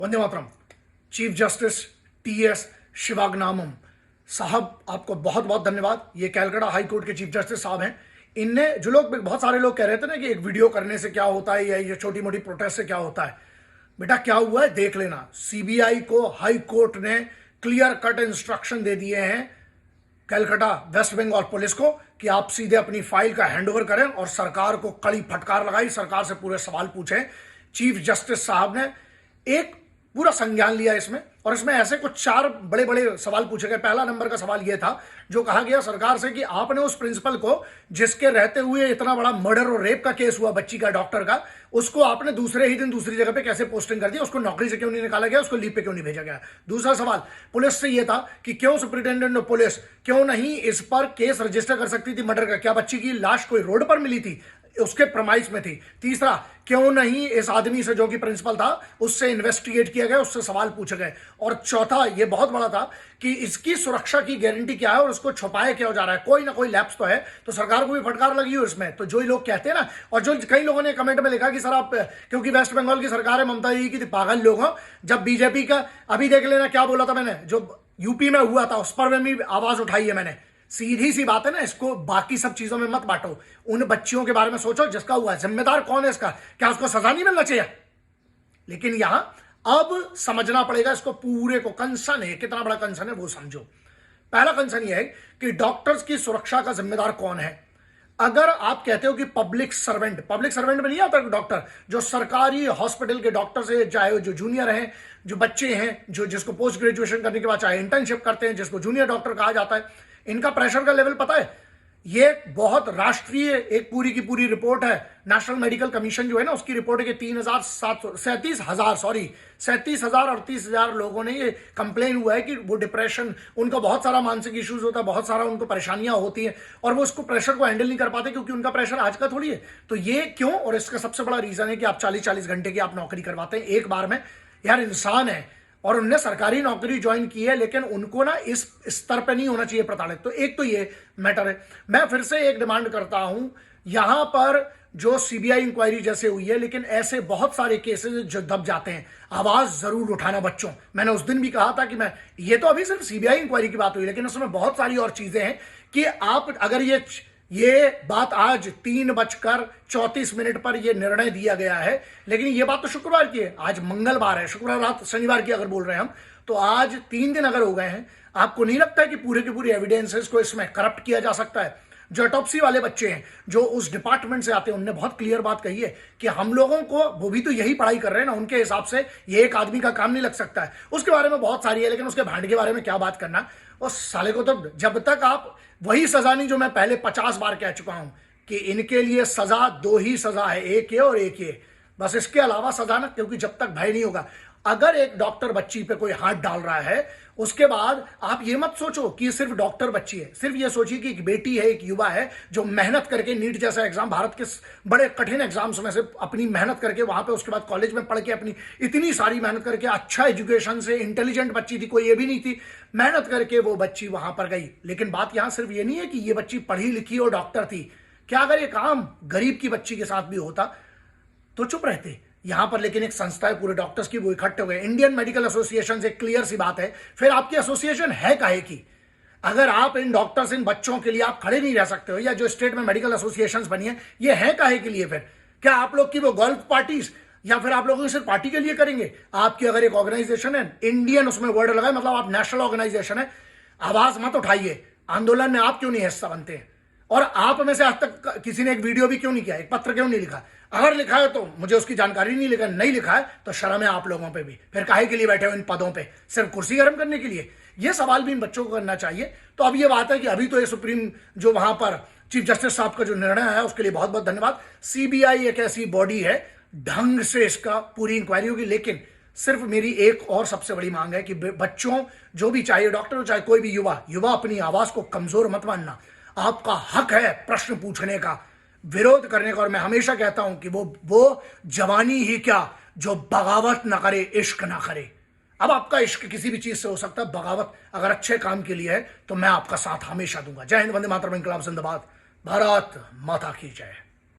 Vande Mataram. Chief justice TS शिवागनामम साहब, आपको बहुत बहुत धन्यवाद। ये कलकत्ता हाई कोर्ट के चीफ जस्टिस साहब हैं। इनने जो लोग बहुत सारे लोग कह रहे थे ना कि एक वीडियो करने से क्या होता है या ये छोटी मोटी प्रोटेस्ट से क्या होता है, बेटा क्या हुआ है देख लेना। सीबीआई को हाई कोर्ट ने क्लियर कट इंस्ट्रक्शन दे दिए हैं कलकत्ता वेस्ट बंगाल पुलिस को कि आप सीधे अपनी फाइल का हैंडओवर करें और सरकार को कड़ी फटकार लगाई, सरकार से पूरे सवाल पूछें। चीफ जस्टिस साहब ने एक पूरा संज्ञान लिया इसमें, और इसमें ऐसे कुछ 4 बड़े बड़े सवाल पूछे गए। पहला नंबर का सवाल यह था जो कहा गया सरकार से कि आपने उस प्रिंसिपल को जिसके रहते हुए इतना बड़ा मर्डर और रेप का केस हुआ बच्ची का, डॉक्टर का, उसको आपने दूसरे ही दिन दूसरी जगह पे कैसे पोस्टिंग कर दिया, उसको नौकरी से क्यों नहीं निकाला गया, उसको लीव पे क्यों नहीं भेजा गया। दूसरा सवाल पुलिस से यह था कि क्यों सुपरिटेंडेंट ऑफ पुलिस क्यों नहीं इस पर केस रजिस्टर कर सकती थी मर्डर का, क्या बच्ची की लाश कोई रोड पर मिली थी, उसके प्रमाइस में थी। तीसरा, क्यों नहीं इस आदमी से जो कि प्रिंसिपल था उससे इन्वेस्टिगेट किया गया, उससे सवाल पूछे गए। और चौथा ये बहुत बड़ा था कि इसकी सुरक्षा की गारंटी क्या है और उसको छुपाया क्यों जा रहा है, कोई ना कोई लैप्स तो है। तो सरकार को भी फटकार लगी हो इसमें। तो जो लोग कहते हैं ना, और जो कई लोगों ने कमेंट में लिखा कि सर आप क्योंकि वेस्ट बंगाल की सरकार है ममता जी की पागल लोग हो, जब बीजेपी का अभी देख लेना क्या बोला था मैंने, जो यूपी में हुआ था उस पर भी आवाज उठाई है मैंने। सीधी सी बात है ना, इसको बाकी सब चीजों में मत बांटो, उन बच्चियों के बारे में सोचो जिसका हुआ, जिम्मेदार कौन है इसका, क्या उसको सजा नहीं मिलना चाहिए। लेकिन यहां अब समझना पड़ेगा इसको पूरे को। कंसर्न है, कितना बड़ा कंसर्न है वो समझो। पहला कंसर्न यह है कि डॉक्टर्स की सुरक्षा का जिम्मेदार कौन है। अगर आप कहते हो कि पब्लिक सर्वेंट में नहीं आता डॉक्टर, जो सरकारी हॉस्पिटल के डॉक्टर से, चाहे जो जूनियर हैं, जो बच्चे हैं, जो जिसको पोस्ट ग्रेजुएशन करने के बाद चाहे इंटर्नशिप करते हैं, जिसको जूनियर डॉक्टर कहा जाता है, इनका प्रेशर का लेवल पता है। ये बहुत राष्ट्रीय एक पूरी की पूरी रिपोर्ट है, नेशनल मेडिकल कमीशन जो है ना उसकी रिपोर्ट है कि 37,000 और 30,000 लोगों ने ये कंप्लेन हुआ है कि वो डिप्रेशन, उनका बहुत सारा मानसिक इश्यूज होता है, बहुत सारा उनको परेशानियां होती हैं और वो उसको प्रेशर को हैंडल नहीं कर पाते क्योंकि उनका प्रेशर आज का थोड़ी है। तो ये क्यों, और इसका सबसे बड़ा रीजन है कि आप 40-40 घंटे की आप नौकरी करवाते हैं एक बार में। यार इंसान है और उनने सरकारी नौकरी ज्वाइन की है, लेकिन उनको ना इस स्तर पे नहीं होना चाहिए प्रताड़ित। तो एक तो ये मैटर है। मैं फिर से एक डिमांड करता हूं, यहां पर जो सीबीआई इंक्वायरी जैसे हुई है, लेकिन ऐसे बहुत सारे केसेस जो दब जाते हैं, आवाज जरूर उठाना बच्चों। मैंने उस दिन भी कहा था कि मैं, ये तो अभी सिर्फ सीबीआई इंक्वायरी की बात हुई, लेकिन उसमें बहुत सारी और चीजें हैं कि आप अगर ये बात आज 3:34 पर यह निर्णय दिया गया है, लेकिन यह बात तो शुक्रवार की है, आज मंगलवार है, शुक्रवार रात शनिवार की अगर बोल रहे हैं हम, तो आज 3 दिन अगर हो गए हैं। आपको नहीं लगता है कि पूरे के पूरे एविडेंसेस को इसमें करप्ट किया जा सकता है। जो ऑटोप्सी वाले बच्चे हैं जो उस डिपार्टमेंट से आते हैं, उनने बहुत क्लियर बात कही है कि हम लोगों को, वो भी तो यही पढ़ाई कर रहे हैं ना, उनके हिसाब से ये एक आदमी का काम नहीं लग सकता है। उसके बारे में बहुत सारी है, लेकिन उसके भांड के बारे में क्या बात करना। उस साले को तो जब तक आप वही सजा नहीं जो मैं पहले 50 बार कह चुका हूं कि इनके लिए सजा 2 ही सजा है, एक ये और एक ये, बस इसके अलावा सजा ना, क्योंकि जब तक भय नहीं होगा। अगर एक डॉक्टर बच्ची पे कोई हाथ डाल रहा है, उसके बाद आप ये मत सोचो कि सिर्फ डॉक्टर बच्ची है, सिर्फ ये सोचिए कि एक बेटी है, एक युवा है जो मेहनत करके नीट जैसा एग्जाम, भारत के बड़े कठिन एग्जाम्स में से अपनी मेहनत करके वहां पे, उसके बाद कॉलेज में पढ़ के अपनी इतनी सारी मेहनत करके, अच्छा एजुकेशन से, इंटेलिजेंट बच्ची थी, कोई ये भी नहीं थी, मेहनत करके वो बच्ची वहां पर गई। लेकिन बात यहां सिर्फ ये नहीं है कि ये बच्ची पढ़ी लिखी और डॉक्टर थी। क्या अगर ये काम गरीब की बच्ची के साथ भी होता तो चुप रहते यहां पर। लेकिन एक संस्था है पूरे डॉक्टर्स की, वो इकट्ठे हो गए, इंडियन मेडिकल एसोसिएशन से, क्लियर सी बात है। फिर आपकी एसोसिएशन है काहे की? अगर आप इन डॉक्टर्स, इन बच्चों के लिए आप खड़े नहीं रह सकते हो, या जो स्टेट में मेडिकल एसोसिएशंस बनी है, ये है काहे के लिए? फिर क्या आप लोग की वो गोल्फ पार्टीज, या फिर आप लोगों की सिर्फ पार्टी के लिए करेंगे? आपकी अगर एक ऑर्गेनाइजेशन है, इंडियन उसमें वर्ड लगाए, मतलब आप नेशनल ऑर्गेनाइजेशन है, आवाज मत उठाइए। आंदोलन में आप क्यों नहीं हिस्सा बनते हैं? और आप में से आज तक किसी ने एक वीडियो भी क्यों नहीं किया, एक पत्र क्यों नहीं लिखा? अगर लिखा है तो मुझे उसकी जानकारी नहीं लिखा है तो शर्म है आप लोगों पे भी। फिर काहे के लिए बैठे हो इन पदों पे, सिर्फ कुर्सी गर्म करने के लिए? ये सवाल भी इन बच्चों को करना चाहिए। तो अब ये बात है कि अभी तो ये सुप्रीम जो वहां पर चीफ जस्टिस साहब का जो निर्णय है उसके लिए बहुत बहुत धन्यवाद। सीबीआई एक ऐसी बॉडी है, ढंग से इसका पूरी इंक्वायरी होगी। लेकिन सिर्फ मेरी एक और सबसे बड़ी मांग है कि बच्चों, जो भी, चाहे डॉक्टर हो चाहे कोई भी युवा अपनी आवाज को कमजोर मत मानना। आपका हक है प्रश्न पूछने का, विरोध करने का। और मैं हमेशा कहता हूं कि वो जवानी ही क्या जो बगावत ना करे, इश्क ना करे। अब आपका इश्क किसी भी चीज से हो सकता है, बगावत अगर अच्छे काम के लिए है तो मैं आपका साथ हमेशा दूंगा। जय हिंद, वंदे मातरम, इंकलाब जिंदाबाद, भारत माता की जय।